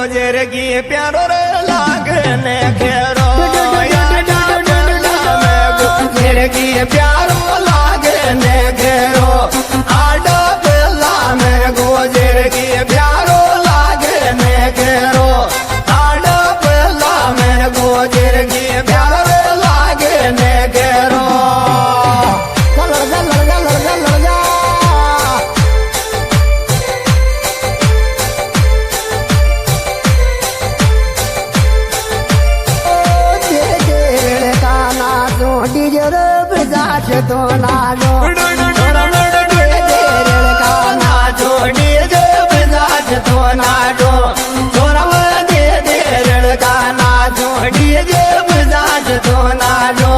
गोजर की प्यारो रे लागने घेरो गोजर की प्यारो लागने घेरो आडा बेला में गोजर की प्यारो लागने घेरो आडा बेला में गोजर की प्यारो लागने घेरो तो नाचो नाचो डीजे बजाज तो नाचो छोरा दे दे लड़का नाचो डीजे बजाज तो नाचो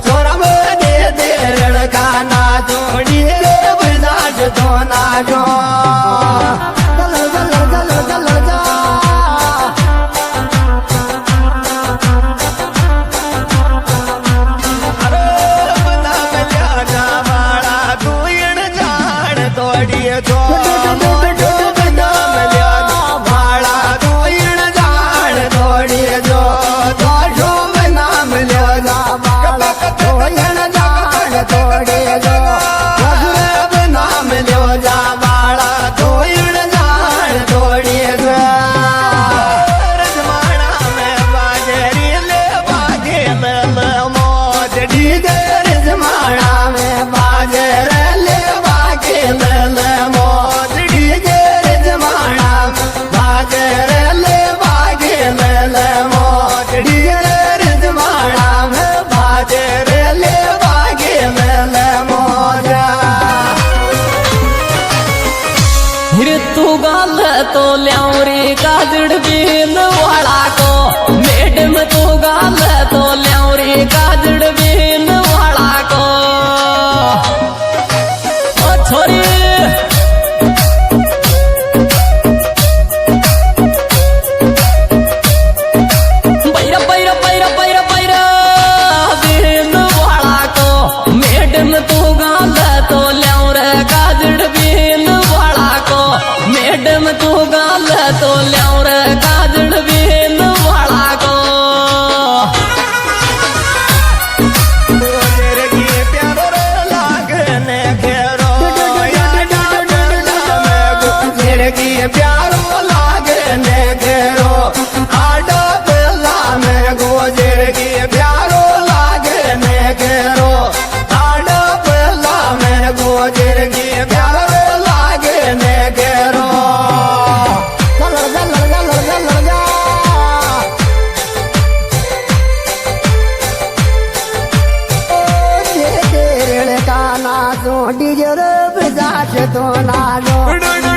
छोरा दे दे लड़का नाचो डीजे बजाज तो नाचो तो ल्याउरी काजड़ बीन वाला को मैडम तो गाल तो ल्याउरी काजड़ बीन वाला को ओ छोरी बैरा बैरा बैरा बैरा बैरा बीन वाला को मैडम तो गाल तो ल्याउर काजड़ बीन वाला को मैडम तू गाल तो ल्याउर काजड़ बीन वाला को गोजर की प्यारो रे लागने घेरो गोजर की प्यारो लागने घेरो आडा बेला में गोजर की प्यारो लागने घेरो आडा बेला में गोजर की प्यारो लागने घेरो डीजे बजाज तो नाचो